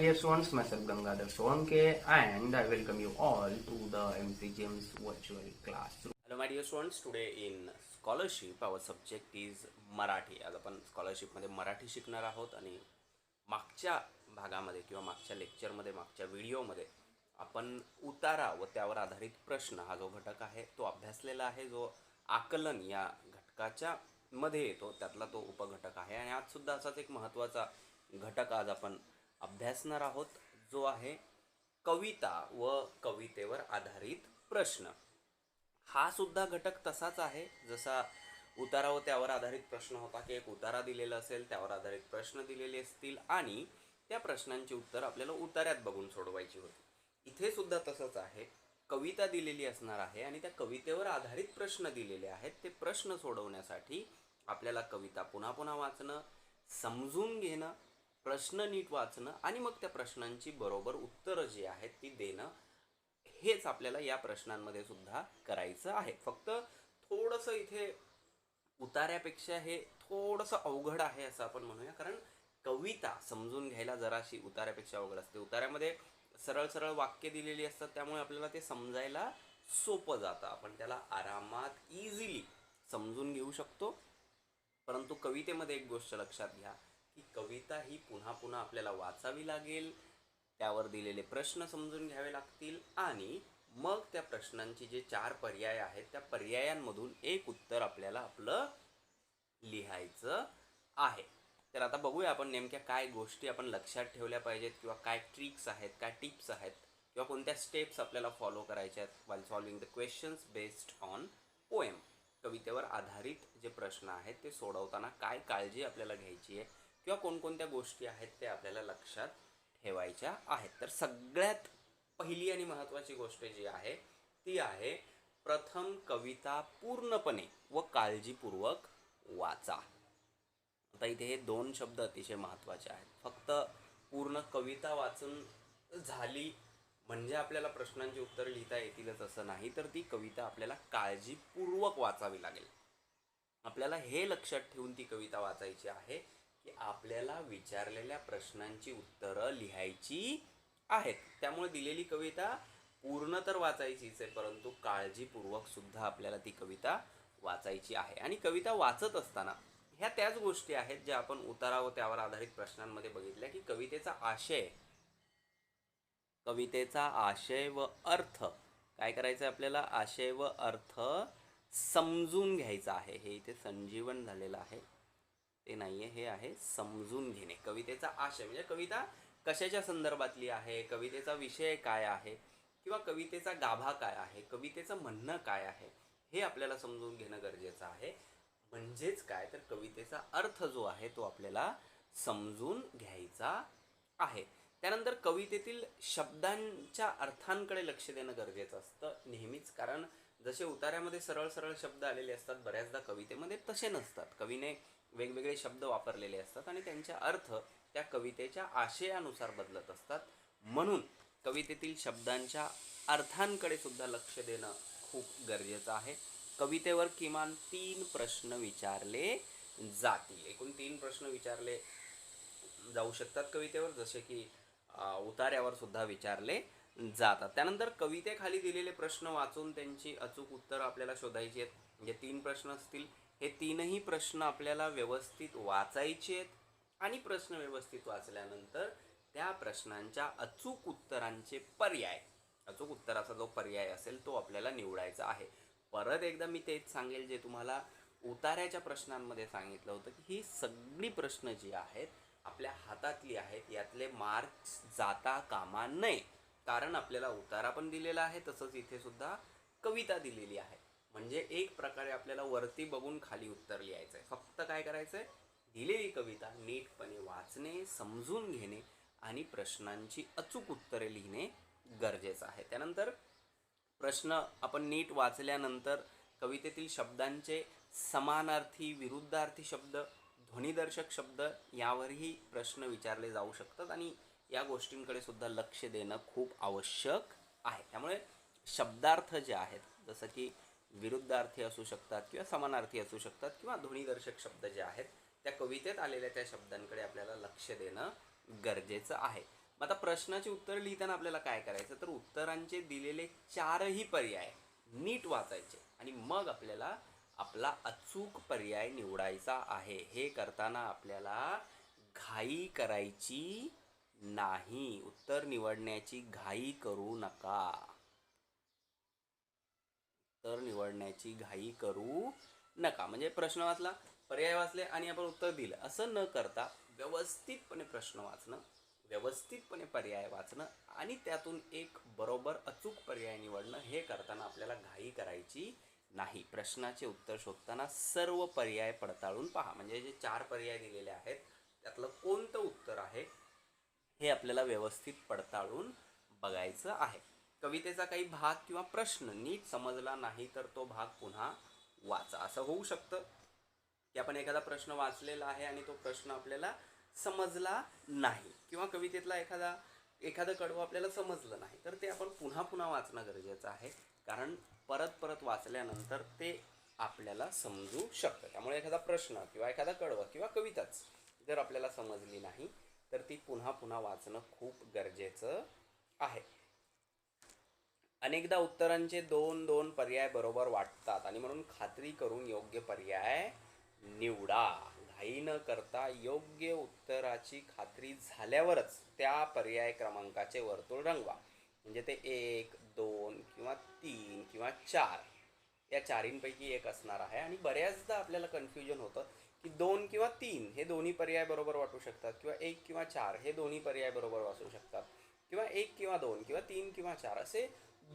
dear students, myself Gangadhar Solanke and I welcome you all to the MC James virtual classroom. Hello my dear students, today in scholarship our subject is Marathi. आज आपण स्कॉलरशिपमध्ये मराठी शिकणार आहोत आणि मागच्या भागामध्ये किंवा मागच्या लेक्चरमध्ये मागच्या व्हिडिओमध्ये आपण उतारा व त्यावर आधारित प्रश्न हा जो घटक आहे तो अभ्यासलेला आहे, जो आकलन या घटकाच्या मध्ये येतो त्यातला तो उपघटक आहे. आणि आजसुद्धा असाच एक महत्त्वाचा घटक आज आपण अभ्यासणार आहोत, जो आहे कविता व कवितेवर आधारित प्रश्न. हा सुद्धा घटक तसाच आहे जसा उतारा व त्यावर आधारित प्रश्न होता, की एक उतारा दिलेला असेल, त्यावर आधारित प्रश्न दिलेले असतील आणि त्या प्रश्नांची उत्तर आपल्याला उतार्यात बघून सोडवायची होती. इथे सुद्धा तसंच आहे, कविता दिलेली असणार आहे आणि त्या कवितेवर आधारित प्रश्न दिलेले आहेत. ते प्रश्न सोडवण्यासाठी आपल्याला कविता पुन्हा पुन्हा वाचणं, समजून घेणं, प्रश्न नीट वाचणं आणि मग त्या प्रश्नांची बरोबर उत्तरं जी आहेत ती देणं, हेच आपल्याला या प्रश्नांमध्ये सुद्धा करायचं आहे. फक्त थोडंसं इथे उतार्यापेक्षा हे थोडंसं अवघड आहे असं आपण म्हणूया, कारण कविता समजून घ्यायला जराशी उतार्यापेक्षा अवघड असते. उतार्यामध्ये सरळ सरळ वाक्य दिलेली असतात, त्यामुळे आपल्याला ते समजायला सोपं जातं, आपण त्याला आरामात इझिली समजून घेऊ शकतो. परंतु कवितेमध्ये एक गोष्ट लक्षात घ्या की कविता ही पुन्हा पुन्हा आपल्याला वाचावी लागेल, त्यावर दिलेले प्रश्न समजून घ्यावे लागतील आणि मग त्या प्रश्नांची जे 4 पर्याय आहेत त्या पर्यायांमधून एक उत्तर आपल्याला आपलं लिहायचं आहे. तर आता बघूया आपण नेमक्या काय गोष्टी आपण लक्षात ठेवल्या पाहिजेत, किंवा काय ट्रिक्स आहेत, काय टिप्स आहेत, किंवा कोणत्या स्टेप्स आपल्याला फॉलो करायच्या आहेत while solving the questions based on poem. कवितेवर आधारित जे प्रश्न आहेत ते सोडवताना काय काळजी आपल्याला घ्यायची आहे, किंवा कोणकोणत्या गोष्टी आहेत ते आपल्याला लक्षात ठेवायच्या आहेत. तर सगळ्यात पहिली आणि महत्त्वाची गोष्ट जी आहे ती आहे, प्रथम कविता पूर्णपणे व काळजीपूर्वक वाचा. आता इथे हे 2 शब्द अतिशय महत्त्वाचे आहेत. फक्त पूर्ण कविता वाचून झाली म्हणजे आपल्याला प्रश्नांची उत्तर लिहिता येतीलच असं नाही, तर ती कविता आपल्याला काळजीपूर्वक वाचावी लागेल. आपल्याला हे लक्षात ठेवून ती कविता वाचायची आहे की आपल्याला विचारलेल्या प्रश्नांची उत्तरं लिहायची आहेत. त्यामुळे दिलेली कविता पूर्ण तर वाचायचीच आहे, परंतु काळजीपूर्वक सुद्धा आपल्याला ती कविता वाचायची आहे. आणि कविता वाचत असताना ह्या त्याच गोष्टी आहेत ज्या आपण उतारा व त्यावर आधारित प्रश्नांमध्ये बघितल्या, की कवितेचा आशय व अर्थ काय करायचं आहे आपल्याला, आशय व अर्थ समजून घ्यायचा आहे. हे इथे संजीवन झालेलं आहे, ते नाही आहे, हे आहे समजून घेणे. कवितेचा आशय म्हणजे कविता कशाच्या संदर्भातली आहे, कवितेचा विषय काय आहे, किंवा कवितेचा गाभा काय आहे, कवितेचं म्हणणं काय आहे, हे आपल्याला समजून घेणं गरजेचं आहे. म्हणजेच काय तर कवितेचा अर्थ जो आहे तो आपल्याला समजून घ्यायचा आहे. त्यानंतर कवितेतील शब्दांच्या अर्थांकडे लक्ष देणं गरजेचं असतं नेहमीच, कारण जसे उतार्यामध्ये सरळ सरळ शब्द आलेले असतात, बऱ्याचदा कवितेमध्ये तसे नसतात. कवीने वेगवेगळे शब्द वापरलेले असतात आणि त्यांचे अर्थ त्या कवितेच्या आशयानुसार बदलत असतात. म्हणून कवितेतील शब्दांच्या अर्थांकडे सुद्धा लक्ष देणं खूप गरजेचं आहे. कवितेवर किमान 3 प्रश्न विचारले जातील. एकूण 3 प्रश्न विचारले जाऊ शकतात कवितेवर, जसे की उतार्यावर सुद्धा विचारले जातात. त्यानंतर कवितेखाली दिलेले प्रश्न वाचून त्यांची अचूक उत्तरं आपल्याला शोधायची आहेत. म्हणजे 3 प्रश्न असतील, हे 3ही प्रश्न आपल्याला व्यवस्थित वाचायचे आहेत आणि प्रश्न व्यवस्थित वाचल्यानंतर त्या प्रश्नांच्या अचूक उत्तरांचे पर्याय, अचूक उत्तराचा जो पर्याय असेल तो आपल्याला निवडायचा आहे. परत एकदा मी तेच सांगेल जे तुम्हाला उतार्याच्या प्रश्नांमध्ये सांगितलं होतं, की ही सगळी प्रश्न जी आहेत आपल्या हातातली आहेत, यातले मार्क्स जाता कामा नये. कारण आपल्याला उतारा पण दिलेला आहे, तसंच इथे सुद्धा कविता दिलेली आहे. म्हणजे एक प्रकारे आपल्याला वरती बघून खाली उत्तर लिहायचं आहे. फक्त काय करायचं आहे, दिलेली कविता नीटपणे वाचणे, समजून घेणे आणि प्रश्नांची अचूक उत्तरे लिहिणे गरजेचं आहे. त्यानंतर प्रश्न आपण नीट वाचल्यानंतर कवितेतील शब्दांचे समानार्थी, विरुद्धार्थी शब्द, ध्वनिदर्शक शब्द यावरही प्रश्न विचारले जाऊ शकतात आणि या गोष्टींकडे सुद्धा लक्ष देणं खूप आवश्यक आहे. त्यामुळे शब्दार्थ जे आहेत, जसं की विरुद्धार्थी असू शकतात किंवा समानार्थी असू शकतात, किंवा ध्वनिदर्शक शब्द जे आहेत त्या कवितेत आलेल्या त्या शब्दांकडे आपल्याला लक्ष देणं गरजेचं आहे. मग आता प्रश्नाची उत्तर लिहिताना आपल्याला काय करायचं, तर उत्तरांचे दिलेले 4ही पर्याय नीट वाचायचे आणि मग आपल्याला आपला अचूक पर्याय निवडायचा आहे. हे करताना आपल्याला घाई करायची नाही. उत्तर निवडण्याची घाई करू नका. उत्तर निवडण्याची घाई करू नका. म्हणजे प्रश्न वाचला, पर्याय वाचले आणि आपण उत्तर दिलं असं न करता व्यवस्थितपणे प्रश्न वाचणं, व्यवस्थितपणे पर्याय वाचणं आणि त्यातून एक बरोबर अचूक पर्याय निवडणं. हे करताना आपल्याला घाई करायची नाही. प्रश्नाचे उत्तर शोधताना सर्व पर्याय पडताळून पहा. म्हणजे जे 4 पर्याय दिलेले आहेत त्यातलं कोणतं उत्तर आहे हे आपल्याला व्यवस्थित पडताळून बघायचं आहे. कवितेचा काही भाग किंवा प्रश्न नीट समजला नाही तर तो भाग पुन्हा वाचा. असं होऊ शकतं की आपण एखादा प्रश्न वाचलेला आहे आणि तो प्रश्न आपल्याला समजला नाही, किंवा कवितेतला एखादं कडवं आपल्याला समजलं नाही, तर ते आपण पुन्हा पुन्हा वाचणं गरजेचं आहे. कारण परत परत वाचल्यानंतर ते आपल्याला समजू शकतं. त्यामुळे एखादा प्रश्न किंवा एखादा कडवं किंवा कविताच जर आपल्याला समजली नाही तर ती पुन्हा पुन्हा वाचणं खूप गरजेचं आहे. अनेकदा उत्तरांचे 2-2 पर्याय बरोबर वाटतात आणि म्हणून खात्री करून योग्य पर्याय निवडा. घाई न करता योग्य उत्तराची खात्री झाल्यावरच त्या पर्याय क्रमांकाचे वर्तुळ रंगवा. म्हणजे ते 1, 2 किंवा 3 किंवा 4 या 4पैकी एक असणार आहे. आणि बऱ्याचदा आपल्याला कन्फ्युजन होतं की 2 किंवा 3 हे दोन्ही पर्याय बरोबर वाटू शकतात, किंवा 1 किंवा 4 हे दोन्ही पर्याय बरोबर वाचू शकतात, किंवा 1 किंवा 2 किंवा 3 किंवा 4 असे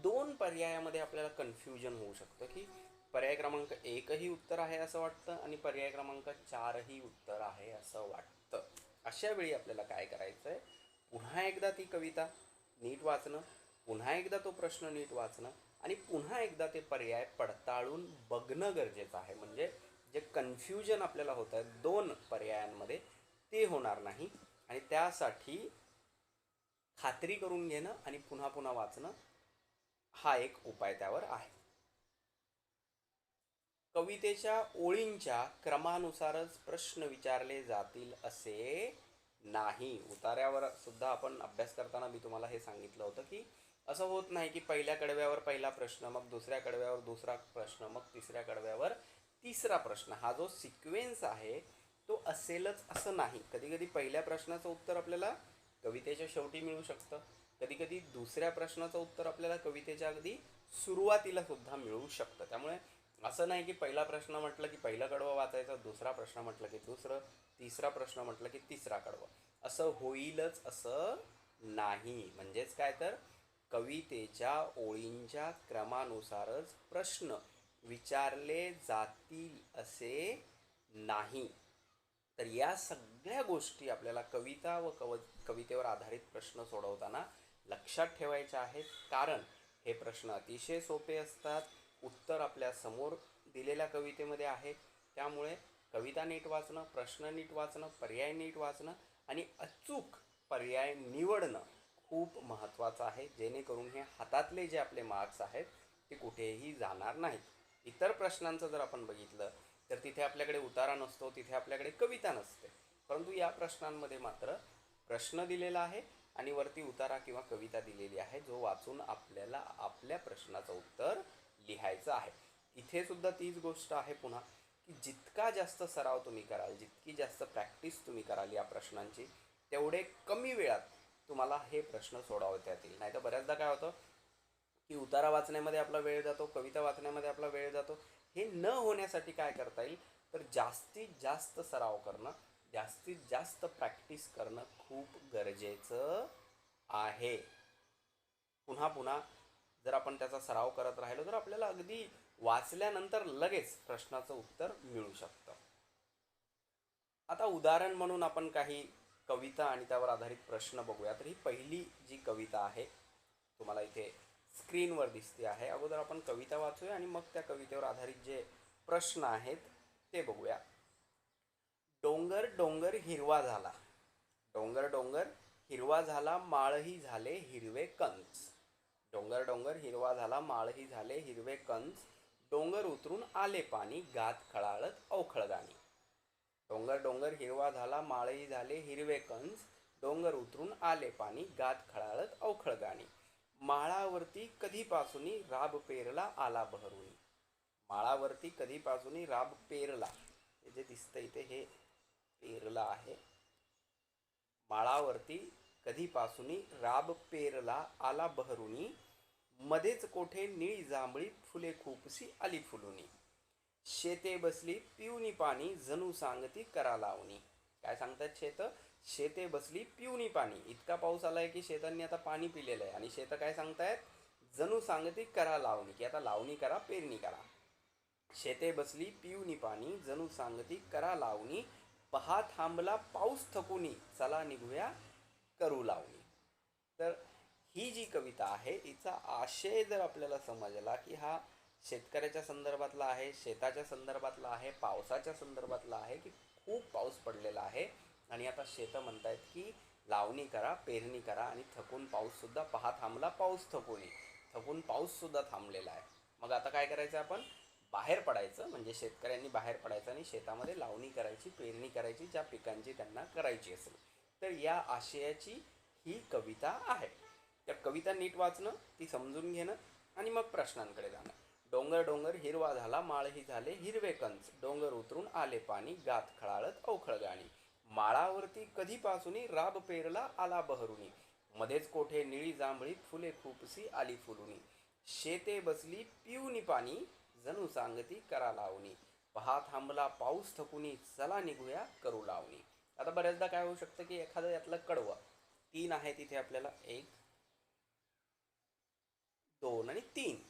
2 पर्यायामध्ये आपल्याला कन्फ्युजन होऊ शकतं की पर्याय क्रमांक 1ही उत्तर आहे असं वाटतं आणि पर्याय क्रमांक 4ही उत्तर आहे असं वाटतं. अशा वेळी आपल्याला काय करायचं आहे, पुन्हा एकदा ती कविता नीट वाचणं, पुन्हा एकदा तो प्रश्न नीट वाचणं आणि पुन्हा एकदा ते पर्याय पडताळून बघणं गरजेचं आहे. म्हणजे जे कन्फ्युजन आपल्याला होतं आहे 2 पर्यायांमध्ये ते होणार नाही. आणि त्यासाठी खात्री करून घेणं आणि पुन्हा पुन्हा वाचणं हा एक उपाय त्यावर आहे. कवितेच्या ओळींच्या क्रमानुसारच प्रश्न विचारले जातील असे नाही. उतार्यावर सुद्धा आपण अभ्यास करताना मी तुम्हाला हे सांगितलं होतं की असं होत नाही की पहिल्या कडव्यावर पहिला प्रश्न, मग दुसऱ्या कडव्यावर दुसरा प्रश्न, मग तिसऱ्या कडव्यावर तिसरा प्रश्न. हा जो सिक्वेन्स आहे तो असेलच असं नाही. कधी कधी पहिल्या प्रश्नाचं उत्तर आपल्याला कवितेच्या शेवटी मिळू शकतं, कधी कधी दुसऱ्या प्रश्नाचं उत्तर आपल्याला कवितेच्या अगदी सुरुवातीला सुद्धा मिळू शकतं. त्यामुळे असं नाही की पहिला प्रश्न म्हटलं की पहिलं कडवं वाचायचं, दुसरा प्रश्न म्हटलं की दुसरं, तिसरा प्रश्न म्हटलं की तिसरा कडवं, असं होईलच असं नाही. म्हणजेच काय, तर कवितेच्या ओळींच्या क्रमानुसारच प्रश्न विचारले जातील असे नाही. तर या सगळ्या गोष्टी आपल्याला कविता व कवितेवर आधारित प्रश्न सोडवताना लक्षात ठेवायच्या आहेत. कारण हे प्रश्न अतिशय सोपे असतात. उत्तर आपल्या समोर दिलेल्या कवितेमध्ये आहे. त्यामुळे कविता नीट वाचणं, प्रश्न नीट वाचणं, पर्याय नीट वाचणं आणि अचूक पर्याय निवडणं खूप महत्त्वाचं आहे. जेणेकरून हे हातातले जे आपले मार्क्स आहेत ते कुठेही जाणार नाहीत. इतर प्रश्नांचं जर आपण बघितलं तर तिथे आपल्याकडे उतारा नसतो, तिथे आपल्याकडे कविता नसते. परंतु या प्रश्नांमध्ये मात्र प्रश्न दिलेला आहे आणि वरती उतारा किंवा कविता दिलेली आहे, जो वाचून आपल्याला आपल्या प्रश्नाचं उत्तर लिहायचं आहे. इथे सुद्धा तीच गोष्ट आहे पुन्हा की जितका जास्त सराव तुम्ही कराल, जितकी जास्त प्रॅक्टिस तुम्ही कराल या प्रश्नांची, तेवढे कमी वेळात तुम्हाला हे प्रश्न सोडवता येतील. नाही तर बऱ्याचदा काय होतं की उतारा वाचण्यामध्ये आपला वेळ जातो, कविता वाचण्यामध्ये आपला वेळ जातो. हे न होण्यासाठी काय करता येईल, तर जास्तीत जास्त सराव करणं, जास्तीत जास्त प्रॅक्टिस करणं खूप गरजेचं आहे. पुन्हा पुन्हा जर आपण त्याचा सराव करत राहिलो तर आपल्याला अगदी वाचल्यानंतर लगेच प्रश्नाचं उत्तर मिळू शकतं. आता उदाहरण म्हणून आपण काही कविता आणि त्यावर आधारित प्रश्न बघूया. तर ही पहिली जी कविता आहे तुम्हाला इथे स्क्रीनवर दिसते आहे. अगोदर आपण कविता वाचूया आणि मग त्या कवितेवर आधारित जे प्रश्न आहेत ते बघूया. डोंगर डोंगर हिरवा झाला, डोंगर डोंगर हिरवा झाला, माळही झाले हिरवे कंच. डोंगर डोंगर हिरवा झाला, माळही झाले हिरवे कंच, डोंगर उतरून आले पाणी, गात खळाळत अवखळ गाणी. डोंगर डोंगर हिरवा झाला, माळही झाले हिरवे कंच, डोंगर उतरून आले पाणी, गात खळाळत अवखळ गाणी. माळावरती कधीपासूनी राब पेरला आला बहरुनी. माळावरती कधीपासूनी राब पेरला, हे जे दिसतं इथे हे पेरला आहे. माळावरती कधीपासूनी राब पेरला आला बहरुनी, मध्येच कोठे निळी जांभळी फुले खूपसी आली फुलुनी. शेते बसली पिऊनी पाणी, जणू सांगती करा लावणी. काय सांगतात शेते बसली पिऊनी पाणी. इतका पाऊस आलाय की शेतांनी आता पाणी पिलेलं आहे आणि शेतं काय सांगतायत, जणू सांगती करा लावणी, की आता लावणी करा, पेरणी करा. शेते बसली पिऊनी पाणी, जणू सांगती करा लावणी. पहा थांबला पाऊस थकुनी, चला निघूया करू लावणी. तर ही जी कविता आहे हिचा आशय जर आपल्याला समजला की हा शेतकऱ्याच्या संदर्भातला आहे, शेताच्या संदर्भातला आहे, पावसाच्या संदर्भातला आहे, की खूप पाऊस पडलेला आहे आणि आता शेतं म्हणतायत की लावणी करा, पेरणी करा आणि थकून पाऊससुद्धा पहा थांबला पाऊस थकुनी, थकून पाऊससुद्धा थांबलेला आहे. मग आता काय करायचं, आपण बाहेर पडायचं, म्हणजे शेतकऱ्यांनी बाहेर पडायचं आणि शेतामध्ये लावणी करायची, पेरणी करायची, ज्या पिकांची त्यांना करायची असेल. तर या आशयाची ही कविता आहे. तर कविता नीट वाचणं, ती समजून घेणं आणि मग प्रश्नांकडे जाणं. डोंगर डोंगर हिरवा झाला, माळही झाले हिरवे कंच, डोंगर उतरून आले पाणी, गात खळाळत अवखळ गाणी. माळावरती कधीपासूनी राब पेरला आला बहरुनी, मध्येच कोठे निळी जांभळी फुले खूपसी आली फुलुनी. शेते बसली पिऊनी पाणी, जणू सांगती करा लावणी. पहा थांबला पाऊस थकुनी, चला निघूया करू लावणी. आता बऱ्याचदा काय होऊ शकतं की एखादं यातलं कडवं, 3 आहे तिथे आपल्याला, 1 2 आणि 3,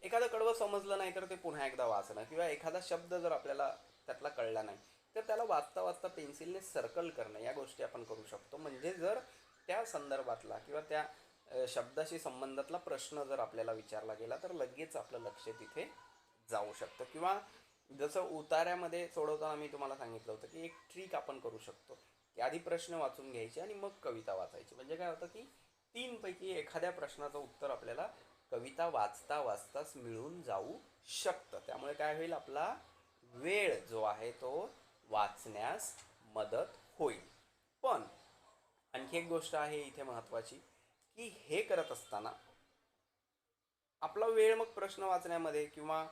एखादं कडवं समजलं नाही तर ते पुन्हा एकदा वाचणं, किंवा एखादा शब्द जर आपल्याला त्यातला कळला नाही तर त्याला वाचता वाचता पेन्सिलने सर्कल करणं, या गोष्टी आपण करू शकतो. म्हणजे जर त्या संदर्भातला किंवा त्या शब्दाशी संबंधातला प्रश्न जर आपल्याला विचारला गेला तर लगेच आपलं लक्ष तिथे जाऊ शकतं. किंवा जसं उतार्यामध्ये सोडवताना मी तुम्हाला सांगितलं होतं की एक ट्रिक आपण करू शकतो की आधी प्रश्न वाचून घ्यायचे आणि मग कविता वाचायची. म्हणजे काय होतं की 3 पैकी एखाद्या प्रश्नाचं उत्तर आपल्याला कविता वाचता वाचताच मिळून जाऊ शकतं. त्यामुळे काय होईल, आपला वेळ जो आहे तो वाचण्यास मदत होईल. पण आणखी एक गोष्ट आहे इथे महत्त्वाची, की हे करत असताना आपला वेळ मग प्रश्न वाचण्यामध्ये किंवा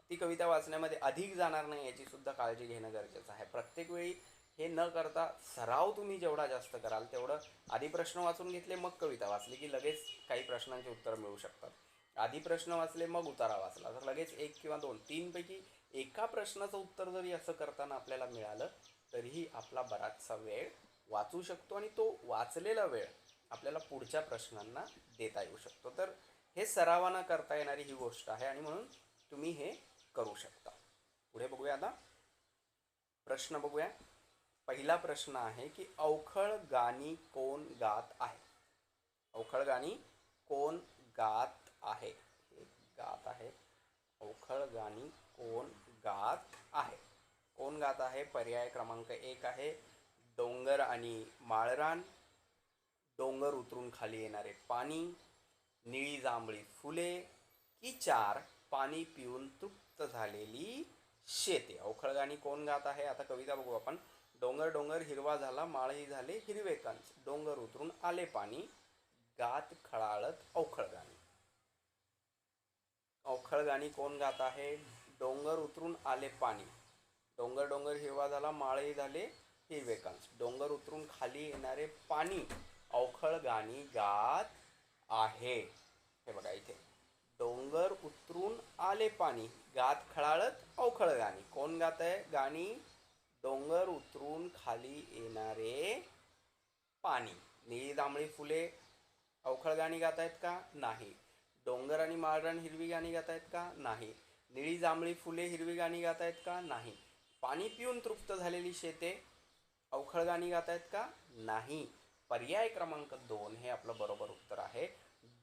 ती कविता वाचण्यामध्ये अधिक जाणार नाही याची सुद्धा काळजी घेणं गरजेचं आहे. प्रत्येक वेळी हे न करता सराव तुम्ही जेवढा जास्त कराल तेवढं, आधी प्रश्न वाचून घेतले मग कविता वाचली की लगेच काही प्रश्नांचे उत्तर मिळू शकतात. आधी प्रश्न वाचले मग उतारा वाचला तर लगेच 1 किंवा 2, 3 पैकी एका प्रश्नाचं उत्तर जरी असं करताना आपल्याला मिळालं तरीही आपला बराचसा वेळ वाचू शकतो आणि तो वाचलेला वेळ आपल्याला पुढच्या प्रश्नांना देता येऊ शकतो. तर हे सरावानं करता येणारी ही गोष्ट आहे आणि म्हणून तुम्ही हे करू शकता. पुढे बघूया, आता प्रश्न बघूया. पहिला प्रश्न आहे की अवखळ गाणी कोण गात आहे. अवखळ गाणी कोण गात आहे, गात आहे. अवखळ गाणी कोण गात आहे, कोण गात आहे. पर्याय क्रमांक 1 आहे डोंगर आणि माळरान, डोंगर उतरून खाली येणारे पाणी, निळी जांभळी फुले, की 4 पाणी पिऊन तृप्त झालेली शेते. अवखळ गाणी कोण गात आहे. आता कविता बघू आपण. डोंगर डोंगर हिरवा झाला, माळही झाले हिरवे कंच, डोंगर उतरून आले पाणी, गात खळाळत अवखळ गाणी. अवखळ गाणी कोण गात आहे. डोंगर उतरून आले पाणी, डोंगर डोंगर हिरवा झाला, माळही झाले हिरवे कंच, डोंगर उतरून खाली येणारे पाणी, अवखळ गाणी गात आहे. हे बघा इथे, डोंगर उतरून आले पाणी, गात खळाळत अवखळ गाणी. कोण गात आहे गाणी. डोंगर उतरून खाली येणारे पाणी. निळी जांभळी फुले अवखळ गाणी गात आहेत का. नाही. डोंगर आणि माळरान हिरवी गाणी गात आहेत का. नाही. निळी जांभळी फुले हिरवी गाणी गात आहेत का. नाही. पाणी पिऊन तृप्त झालेली शेते अवखळ गाणी गात आहेत का. नाही. पर्याय क्रमांक 2 हे आपलं बरोबर उत्तर आहे.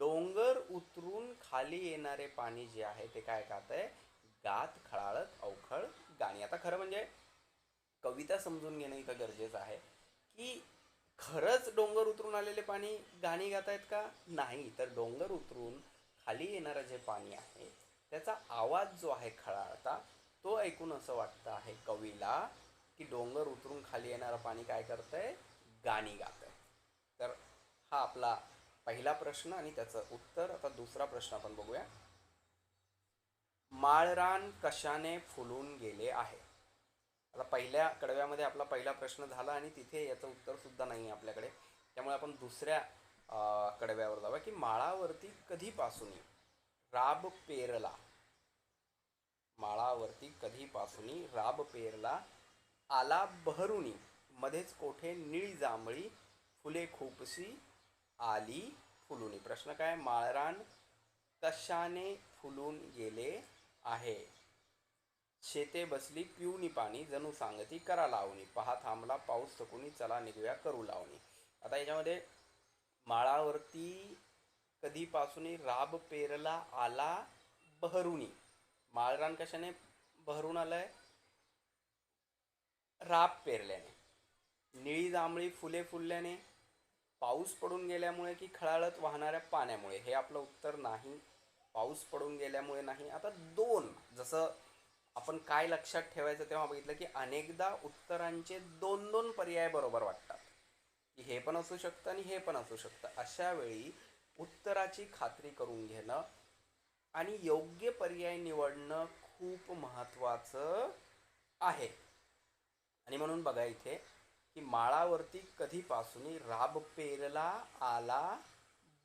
डोंगर उतरून खाली येणारे पाणी जे आहे ते काय गात आहे, गात खळाळत अवखळ गाणी. आता खरं म्हणजे कविता समजून घेणं इथं गरजेचं आहे की खरंच डोंगर उतरून आलेले पाणी गाणी गात आहेत का. नाही. तर डोंगर उतरून खाली येणारं जे पाणी आहे त्याचा आवाज जो आहे खळाळता, तो ऐकून असं वाटतं आहे कवीला की डोंगर उतरून खाली येणारं पाणी काय करतंय, गाणी गात आहे. हा आपला पहिला प्रश्न आणि त्याचं उत्तर. आता दुसरा प्रश्न आपण बघूया. माळरान कशाने फुलून गेले आहे? आता पहिल्या कडव्यामध्ये आपला पहिला प्रश्न झाला आणि तिथे याचं उत्तर सुद्धा नाही आहे आपल्याकडे. त्यामुळे आपण दुसऱ्या कडव्यावर जाऊया की माळावरती कधीपासून राब पेरला. माळावरती कधीपासून राब पेरला, आला बहरुनी, मध्येच कोठे निळी जांभळी, फुले खूपशी आली फुलुनी. प्रश्न काय? माळरान कशाने फुलून गेले आहे? शेते बसली पिऊनी पाणी, जणू सांगती करा लावणी, पहा थांबला पाऊस थकुनी, चला निघूया करू लावणी. आता याच्यामध्ये माळावरती कधीपासून राब पेरला, आला बहरुनी. माळरान कशाने बहरून आलंय? राब पेरल्याने. निळी जांभळी फुले फुलल्याने, पाऊस पडून गेल्यामुळे की खळाळत वाहणाऱ्या पाण्यामुळे? हे आपलं उत्तर नाही. पाऊस पडून गेल्यामुळे नाही. आता दोन, जसं आपण काय लक्षात ठेवायचं तेव्हा बघितलं की अनेकदा उत्तरांचे दोन दोन पर्याय बरोबर वाटतात, की हे पण असू शकतं आणि हे पण असू शकतं. अशा वेळी उत्तराची खात्री करून घेणं आणि योग्य पर्याय निवडणं खूप महत्त्वाचं आहे. आणि म्हणून बघा इथे की माळावरती कधीपासून राब पेरला, आला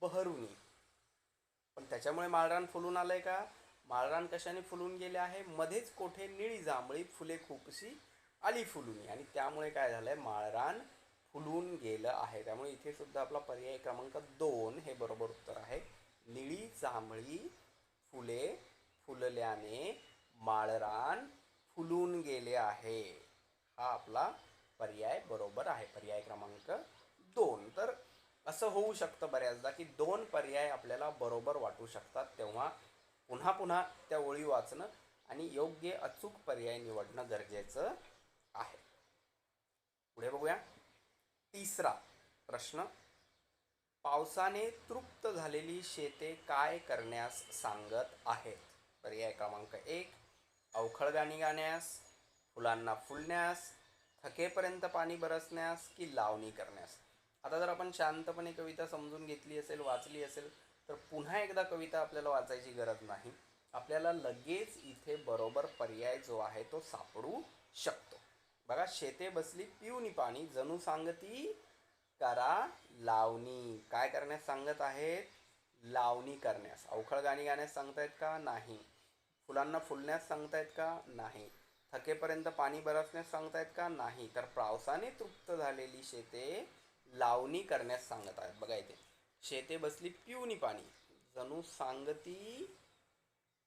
बहरुनी. पण त्याच्यामुळे माळरान फुलून आलंय का? माळरान कशाने फुलून गेले आहे? मध्येच कोठे निळी जांभळी, फुले खूपशी आली फुलुनी. आणि त्यामुळे काय झालंय? माळरान फुलून गेलं आहे. त्यामुळे इथे सुद्धा आपला पर्याय क्रमांक 2 हे बरोबर उत्तर आहे. निळी जांभळी फुले फुलल्याने माळरान फुलून गेले आहे. हा आपला पर्याय बरोबर आहे, पर्याय क्रमांक 2. तर असं होऊ शकतं बऱ्याचदा की दोन पर्याय आपल्याला बरोबर वाटू शकतात, तेव्हा पुन्हा पुन्हा त्या ओळी वाचणं आणि योग्य अचूक पर्याय निवडणं गरजेचं आहे. पुढे बघूया. तिसरा प्रश्न. पावसाने तृप्त झालेली शेते काय करण्यास सांगत आहेत? पर्याय क्रमांक 1 अवखळ गाणी गाण्यास, फुलांना फुलण्यास, थकेपर्यंत पाणी बरसण्यास की लावणी करण्यास. आता जर आपण शांतपणे कविता समजून घेतली असेल, वाचली असेल, तर पुन्हा एकदा कविता आपल्याला वाचायची गरज नाही. आपल्याला लगेच इथे बरोबर पर्याय जो आहे तो सापडू शकतो. बघा, शेते बसली पिऊनी पाणी, जणू सांगती करा लावणी. काय करण्यास सांगत आहेत? लावणी करण्यास. अवखळ गाणी गाण्यास सांगतायत का? नाही. फुलांना फुलण्यास सांगतायत का? नाही. थकेपर्यंत पाणी बरसण्यास सांगतायत का? नाही. तर पावसाने तृप्त झालेली शेते लावणी करण्यास सांगत आहेत. बघा इथे, शेते बसली पिऊनी पाणी, जणू सांगती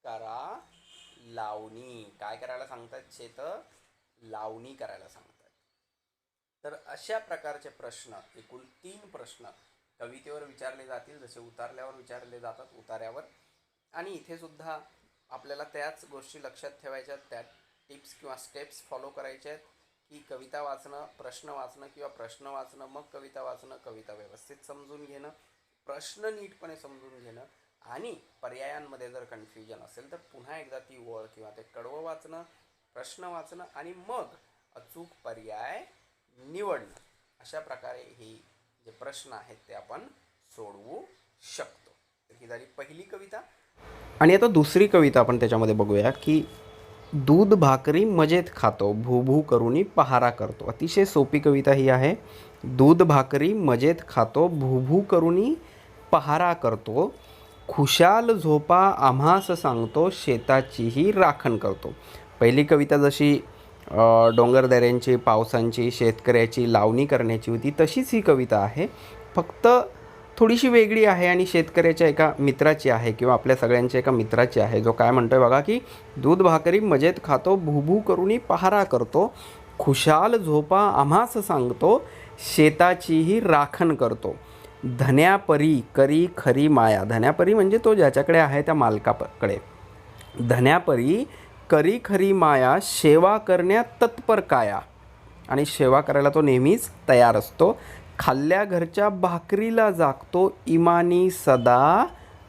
करा लावणी. काय करायला सांगतायत? शेत लावणी करायला सांगतायत. तर अशा प्रकारचे प्रश्न, एकूण 3 प्रश्न कवितेवर विचारले जातील, जसे उतारल्यावर विचारले जातात, उतार्यावर. आणि इथे सुद्धा आपल्याला त्याच गोष्टी लक्षात ठेवायच्या, त्या टिप्स किंवा स्टेप्स फॉलो करायचे आहेत की कविता वाचणं, प्रश्न वाचणं किंवा प्रश्न वाचणं, मग कविता वाचणं, कविता व्यवस्थित समजून घेणं, प्रश्न नीटपणे समजून घेणं, आणि पर्यायांमध्ये जर कन्फ्युजन असेल तर पुन्हा एकदा ती ओळ किंवा ते कडवं वाचणं, प्रश्न वाचणं आणि मग अचूक पर्याय निवडणं. अशा प्रकारे ही जे प्रश्न आहेत ते आपण सोडवू शकतो. तर ही झाली पहिली कविता. आणि आता दुसरी कविता आपण त्याच्यामध्ये बघूया की दूध भाकरी मजेत खातो, भू भू करूनी पहारा करतो. अतिशय सोपी कविता ही आहे. दूध भाकरी मजेत खातो, भू भू करूनी पहारा करतो, खुशाल झोपा आम्हास सांगतो, शेताचीही राखण करतो. पहिली कविता जशी डोंगरदऱ्यांची, पावसांची, शेतकऱ्याची लावणी करण्याची होती, तशीच ही कविता आहे, फक्त थोडीशी वेगळी आहे आणि शेतकऱ्याच्या एका मित्राची आहे किंवा आपल्या सगळ्यांच्या एका मित्राची आहे, जो काय म्हणतोय बघा की दूध भाकरी मजेत खातो, भूभू करूनी पहारा करतो, खुशाल झोपा आम्हास सांगतो, शेताचीही राखण करतो, धन्यापरी करी खरी माया. धन्यापरी म्हणजे तो ज्याच्याकडे आहे त्या मालकाकडे. धन्यापरी करी खरी माया, सेवा करण्यात तत्पर काया. आणि सेवा करायला तो नेहमीच तयार असतो. खाल्ल्या घरच्या भाकरीला जागतो, इमानी सदा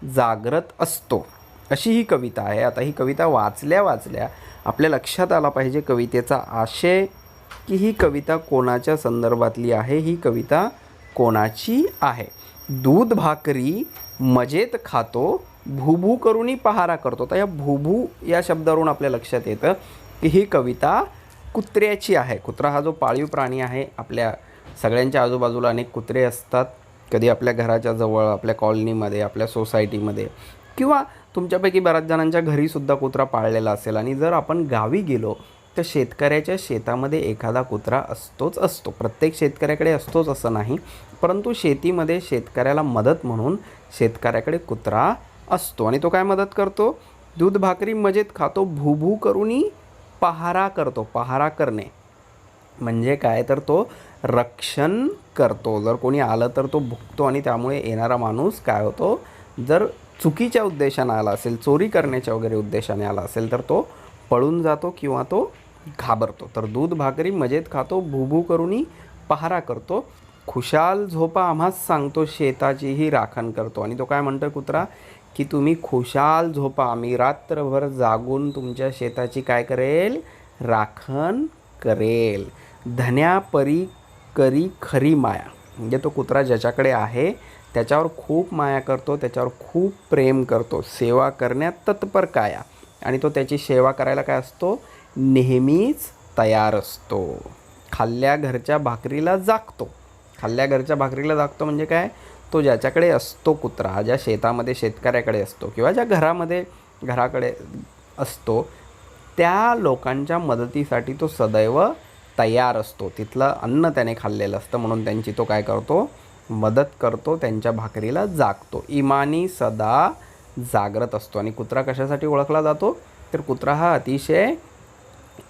जागृत असतो. अशी ही कविता आहे. आता ही कविता वाचल्या वाचल्या आपल्या लक्षात आला पाहिजे कवितेचा आशय, की ही कविता कोणाच्या संदर्भातली आहे, ही कविता कोणाची आहे. दूध भाकरी मजेत खातो, भूभू करूनी पहारा करतो. तर या भूभू या शब्दावरून आपल्या लक्षात येतं की ही कविता कुत्र्याची आहे. कुत्रा हा जो पाळीव प्राणी आहे, आपल्या सगळ्यांच्या आजूबाजूला अनेक कुत्रे असतात. कधी आपल्या घराच्या जवळ, आपल्या कॉलनीमध्ये, आपल्या सोसायटीमध्ये किंवा तुमच्यापैकी बऱ्याच जणांच्या घरीसुद्धा कुत्रा पाळलेला असेल. आणि जर आपण गावी गेलो तर शेतकऱ्याच्या शेतामध्ये एखादा कुत्रा असतोच असतो. प्रत्येक शेतकऱ्याकडे असतोच असं नाही, परंतु शेतीमध्ये शेतकऱ्याला मदत म्हणून शेतकऱ्याकडे कुत्रा असतो. आणि तो काय मदत करतो? दूध भाकरी मजेत खातो, भूभू करूनी पहारा करतो. पहारा करणे म्हणजे काय? तर तो रक्षण करतो. जर कोणी आलं तर तो भुकतो आणि त्यामुळे येणारा माणूस काय होतो? जर चुकीच्या उद्देशाने आला असेल, चोरी करण्याच्या वगैरे उद्देशाने आला असेल तर तो पळून जातो किंवा तो घाबरतो. तर दूध भाकरी मजेत खातो, भूभू करूनी पहारा करतो, खुशाल झोपा आम्हास सांगतो, शेताचीही राखण करतो. आणि तो काय म्हणतो कुत्रा? की तुम्ही खुशाल झोपा, मी रात्रभर जागून तुमच्या शेताची काय करेल? राखण करेल. धन्या परी करी खरी माया. म्हणजे तो कुत्रा ज्याच्याकडे आहे त्याच्यावर खूप माया करतो, त्याच्यावर खूप प्रेम करतो. सेवा करण्यात तत्पर काया. आणि तो त्याची सेवा करायला काय असतो? नेहमीच तयार असतो. खाल्ल्या घरच्या भाकरीला जागतो. खाल्ल्या घरच्या भाकरीला जागतो म्हणजे काय? तो ज्याच्याकडे असतो कुत्रा, ज्या शेतामध्ये शेतकऱ्याकडे असतो किंवा ज्या घराकडे असतो, त्या लोकांच्या मदतीसाठी तो सदैव तयार असतो. तिथलं अन्न त्याने खाल्लेलं असतं म्हणून त्यांची तो काय करतो? मदत करतो, त्यांच्या भाकरीला जागतो. इमानी सदा जागृत असतो. आणि कुत्रा कशासाठी ओळखला जातो? तर कुत्रा हा अतिशय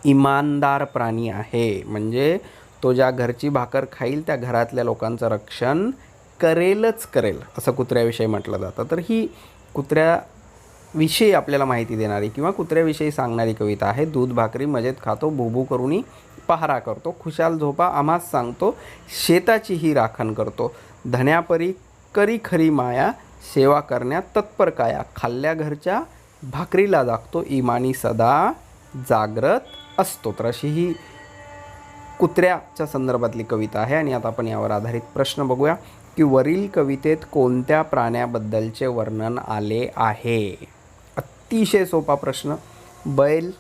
इमानदार प्राणी आहे. म्हणजे तो ज्या घरची भाकर खाईल त्या घरातल्या लोकांचं रक्षण करेलच करेल, असं कुत्र्याविषयी म्हटलं जातं. तर ही कुत्र्याविषयी आपल्याला माहिती देणारी किंवा कुत्र्याविषयी सांगणारी कविता आहे. दूध भाकरी मजेत खातो, भूभू करूनी पहारा करतो, खुशाल झोपा आम्हास सांगतो, शेताचीही राखण करतो, धन्यापरी करी खरी माया, सेवा करण्यात तत्पर काया, खाल्ल्या घरच्या भाकरीला जागतो, इमानी सदा जागृत असतो. तर अशी ही कुत्र्याच्या संदर्भातली कविता आहे. आणि आता आपण यावर आधारित प्रश्न बघूया की वरील कवितेत कोणत्या प्राण्याबद्दलचे वर्णन आले आहे? अतिशय सोपा प्रश्न. बैल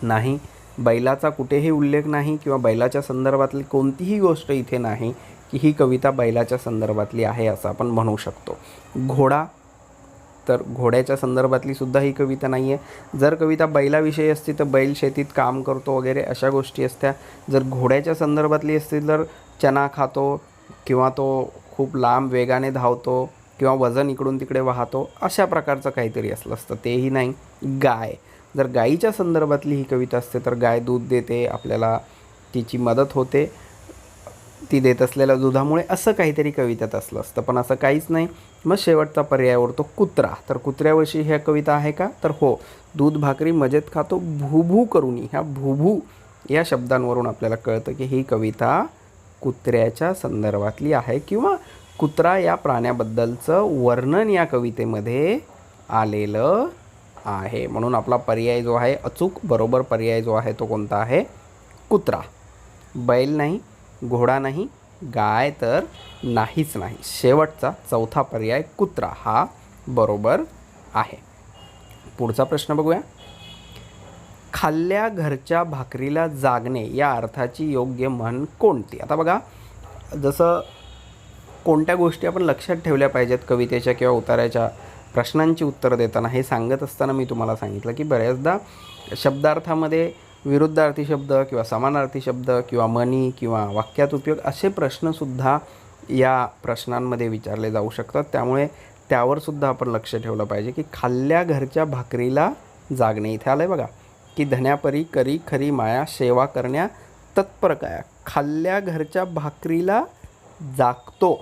नाही, बैलाचा कुठेही उल्लेख नाही किंवा बैलाच्या संदर्भातली कोणतीही गोष्ट इथे नाही की ही कविता बैलाच्या संदर्भातली आहे असं आपण म्हणू शकतो. घोडा, तर घोड्याच्या संदर्भातली सुद्धा ही कविता नाही आहे. जर कविता बैलाविषयी असती तर बैल शेतीत काम करतो वगैरे अशा गोष्टी असत्या. जर घोड्याच्या संदर्भातली असती तर चना खातो किंवा तो खूप लांब वेगाने धावतो किंवा वजन इकडून तिकडे वाहतो अशा प्रकारचं काहीतरी असलं असतं, तेही नाही. गाय, जर गाईच्या संदर्भातली ही कविता असते तर गाय दूध देते, आपल्याला तिची मदत होते ती देत असलेल्या दुधामुळे, असं काहीतरी कवितेत असलं असतं, पण असं काहीच नाही. मग शेवटचा पर्याय उरतो कुत्रा. तर कुत्र्याविषयी ह्या कविता आहे का? तर हो. दूध भाकरी मजेत खातो, भूभू करूनी, ह्या भूभू या शब्दांवरून आपल्याला कळतं की ही कविता कुत्र्याच्या संदर्भातली आहे किंवा कुत्रा या प्राण्याबद्दलचं वर्णन या कवितेमध्ये आलेलं आहे. म्हणून आपला पर्याय जो आहे, अचूक बरोबर पर्याय जो आहे तो कोणता आहे? कुत्रा. बैल नाही, घोडा नाही, गाय तर नाहीच नाही. शेवटचा चौथा पर्याय कुत्रा हा बरोबर आहे. पुढचा प्रश्न बघूया. खाल्ल्या घरच्या भाकरीला जागणे या अर्थाची योग्य म्हण कोणती? आता बघा, जसं कोणत्या गोष्टी आपण लक्षात ठेवल्या पाहिजेत कवितेच्या किंवा उतार्याच्या प्रश्नांची उत्तरं देताना हे सांगत असताना मी तुम्हाला सांगितलं की बऱ्याचदा शब्दार्थामध्ये विरुद्धार्थी शब्द किंवा समानार्थी शब्द किंवा म्हणी किंवा वाक्यात उपयोग असे प्रश्नसुद्धा या प्रश्नांमध्ये विचारले जाऊ शकतात. त्यामुळे त्यावरसुद्धा आपण लक्ष ठेवलं पाहिजे की खाल्ल्या घरच्या भाकरीला जागणे. इथे आलं आहे बघा की धन्यापरी करी खरी माया, सेवा करण्या तत्पर काया. खाल्ल्या घरच्या भाकरीला जागतो,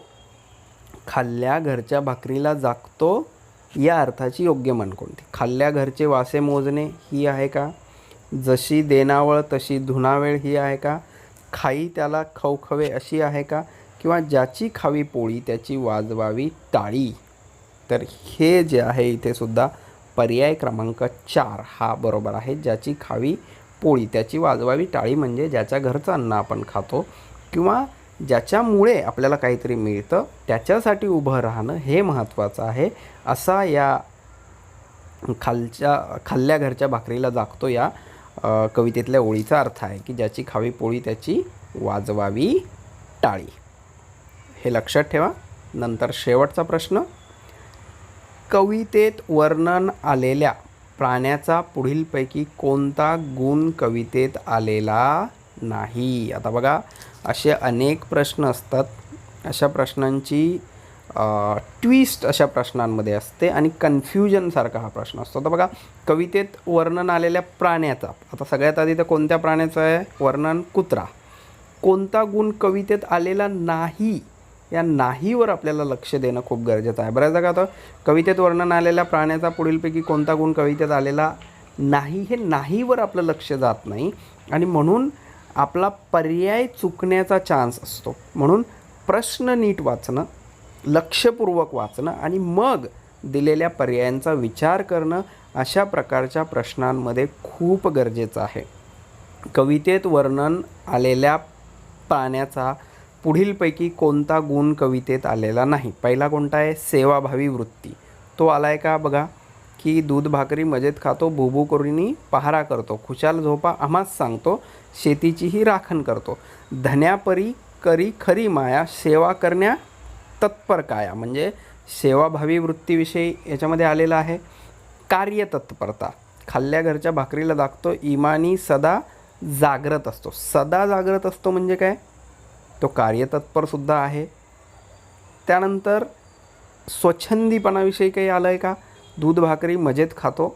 खाल्ल्या घरच्या भाकरीला जागतो या अर्थाची योग्य म्हण कोणती? खाल्ल्या घरचे वासे मोजणे ही आहे का? जशी देनावळ तशी धुनावेळ ही आहे का? खाई त्याला खवखवे अशी आहे का? किंवा ज्याची खावी पोळी त्याची वाजवावी टाळी. तर हे जे आहे इथे सुद्धा पर्याय क्रमांक 4 हा बरोबर आहे. ज्याची खावी पोळी त्याची वाजवावी टाळी म्हणजे ज्याच्या घरचं अन्न आपण खातो किंवा ज्याच्यामुळे आपल्याला काहीतरी मिळतं त्याच्यासाठी उभं राहणं हे महत्त्वाचं आहे, असा या खाल्ल्या घरच्या भाकरीला जागतो या कवितेतल्या ओळीचा अर्थ आहे, की ज्याची खावी पोळी त्याची वाजवावी टाळी. हे लक्षात ठेवा. नंतर शेवटचा प्रश्न, कवितेत वर्णन आलेल्या प्राण्याचा पुढीलपैकी कोणता गुण कवितेत आलेला नाही? आता बघा, असे अनेक प्रश्न असतात. अशा प्रश्नांची ट्विस्ट अशा प्रश्नांमध्ये असते आणि कन्फ्युजनसारखा हा प्रश्न असतो. आता बघा, कवितेत वर्णन आलेल्या प्राण्याचा, आता सगळ्यात आधी तर कोणत्या प्राण्याचं आहे वर्णन? कुत्रा. कोणता गुण कवितेत आलेला नाही, या नाहीवर आपल्याला लक्ष देणं खूप गरजेचं आहे. बऱ्याचदा काय होतं, कवितेत वर्णन आलेल्या प्राण्याचा पुढीलपैकी कोणता गुण कवितेत आलेला नाही, हे नाहीवर आपलं लक्ष जात नाही आणि म्हणून आपला पर्याय चुकण्याचा चान्स असतो. म्हणून प्रश्न नीट वाचणं, लक्षपूर्वक वाचणं आणि मग दिलेल्या पर्यायांचा विचार करणं अशा प्रकारच्या प्रश्नांमध्ये खूप गरजेचं आहे. कवितेत वर्णन आलेल्या प्राण्याचा पुढीलपैकी कोणता गुण कवितेत आलेला नाही? पहिला कोणता आहे? सेवाभावी वृत्ती. तो आला आहे का? बघा, की दूध भाकरी मजेत खातो, भूभू करुनी पहारा करतो, खुशाल झोपा आम्हास सांगतो, शेतीचीही राखण करतो, धन्यापरी करी खरी माया, सेवा करण्या तत्पर काया. म्हणजे सेवाभावी वृत्तीविषयी याच्यामध्ये आलेला आहे. कार्यतत्परता, खाल्ल्या घरच्या भाकरीला लागतो, इमानी सदा जागृत असतो. सदा जागृत असतो म्हणजे काय? तो कार्यतत्परसुद्धा आहे. त्यानंतर स्वच्छंदीपणाविषयी काही आलं आहे का? दूध भाकरी मजेत खातो,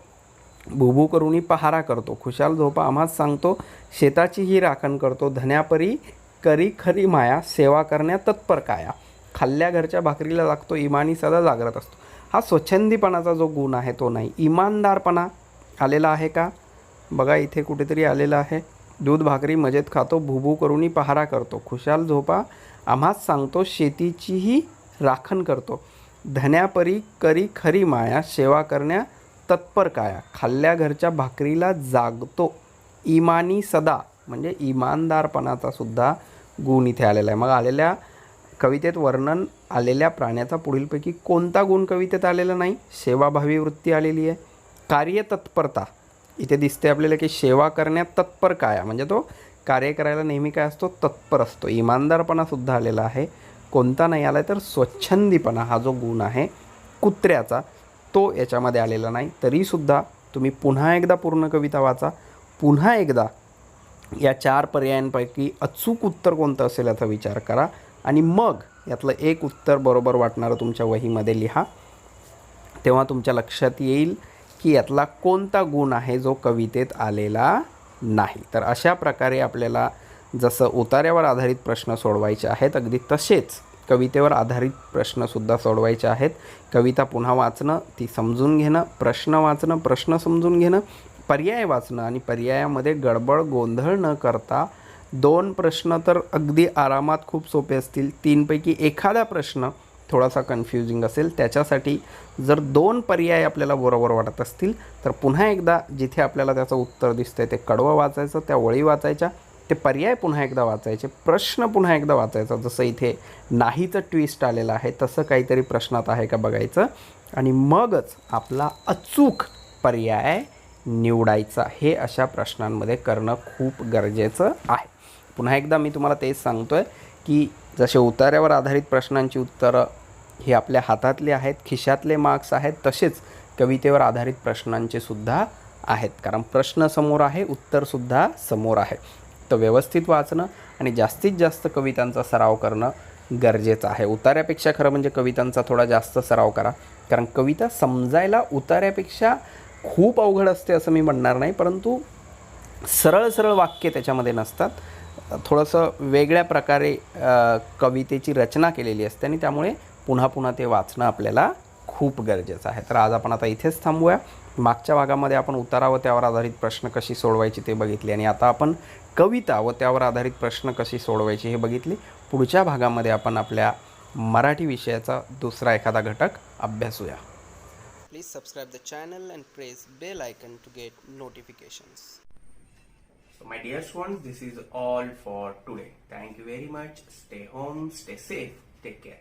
भूभू करुनी पहारा करतो, खुशाल झोपा आम्हास सांगतो, शेताचीही राखण करतो, धन्यापरी करी खरी माया, सेवा करण्या तत्पर काया, खाल्ल्या घरच्या भाकरीला लागतो, इमानी सदा जागृत असतो. हा स्वच्छंदीपणाचा जो गुण आहे तो नाही. इमानदारपणा आलेला आहे का? बघा, इथे कुठेतरी आलेला आहे. दूध भाकरी मजेत खातो, भूभू करुनी पहारा करतो, खुशाल झोपा आम्हास सांगतो, शेतीचीही राखण करतो, धन्यापरी करी खरी माया, सेवा करण्या तत्पर काया, खाल्ल्या घरच्या भाकरीला जागतो, इमानी सदा म्हणजे इमानदारपणाचा सुद्धा गुण इथे आलेला आहे. मग आलेल्या कवितेत वर्णन आलेल्या प्राण्याचा पुढीलपैकी कोणता गुण कवितेत आलेला नाही? सेवाभावी वृत्ती आलेली आहे. कार्यतत्परता, इथे दिसते आपल्याला की सेवा करण्यात तत्पर काया म्हणजे तो कार्य करायला नेहमी काय असतो? तत्पर असतो. इमानदारपणासुद्धा आलेला आहे. कोणता नाही आला आहे? तर स्वच्छंदीपणा हा जो गुण आहे कुत्र्याचा, तो याच्यामध्ये आलेला नाही. तरीसुद्धा तुम्ही पुन्हा एकदा पूर्ण कविता वाचा, पुन्हा एकदा या 4 पर्यायांपैकी अचूक उत्तर कोणतं असेल याचा विचार करा आणि मग यातलं एक उत्तर बरोबर वाटणारं तुमच्या वहीमध्ये लिहा. तेव्हा तुमच्या लक्षात येईल की यातला कोणता गुण आहे जो कवितेत आलेला नाही. तर अशा प्रकारे आपल्याला जसं उतार्यावर आधारित प्रश्न सोडवायचे आहेत, अगदी तसेच कवितेवर आधारित प्रश्नसुद्धा सोडवायचे आहेत. कविता पुन्हा वाचणं, ती समजून घेणं, प्रश्न वाचणं, प्रश्न समजून घेणं, पर्याय वाचणं आणि पर्यायामध्ये गडबड गोंधळ न करता 2 प्रश्न तर अगदी आरामात खूप सोपे असतील. 3 पैकी एखादा प्रश्न थोडासा कन्फ्युजिंग असेल, त्याच्यासाठी जर 2 पर्याय आपल्याला बरोबर वाटत असतील तर पुन्हा एकदा जिथे आपल्याला त्याचं उत्तर दिसतंय ते कडवं वाचायचं, त्या ओळी वाचायच्या, ते पर्याय पुन्हा एकदा वाचायचे, प्रश्न पुन्हा एकदा वाचायचा. जसं इथे नाहीचं ट्विस्ट आलेलं आहे तसं काहीतरी प्रश्नात आहे का बघायचं आणि मगच आपला अचूक पर्याय निवडायचा. हे अशा प्रश्नांमध्ये करणं खूप गरजेचं आहे. पुन्हा एकदा मी तुम्हाला तेच सांगतो आहे की जसे उतार्यावर आधारित प्रश्नांची उत्तरं ही आपल्या हातातली आहेत, खिशातले मार्क्स आहेत, तसेच कवितेवर आधारित प्रश्नांचे सुद्धा आहेत. कारण प्रश्न समोर आहे, उत्तरसुद्धा समोर आहे. तर व्यवस्थित वाचणं आणि जास्तीत जास्त कवितांचा सराव करणं गरजेचं आहे. उतार्यापेक्षा खरं म्हणजे कवितांचा थोडा जास्त सराव करा. कारण कविता समजायला उतार्यापेक्षा खूप अवघड असते असं मी म्हणणार नाही, परंतु सरळ सरळ वाक्य त्याच्यामध्ये नसतात. थोडंसं वेगळ्या प्रकारे कवितेची रचना केलेली असते आणि त्यामुळे पुन्हा पुन्हा ते वाचणं आपल्याला खूप गरजेचं आहे. तर आज आपण आता इथेच थांबूया. मागच्या भागामध्ये आपण उतारा व त्यावर आधारित प्रश्न कशी सोडवायची ते बघितले आणि आता आपण कविता व त्यावर आधारित प्रश्न कशी सोडवायची हे बघितले. पुढच्या भागामध्ये आपण आपल्या मराठी विषयाचा दुसरा एखादा घटक अभ्यासूया. Please subscribe the channel and press bell icon to get notifications. So my dear students, this is all for today. Thank you very much. Stay home, stay safe, take care.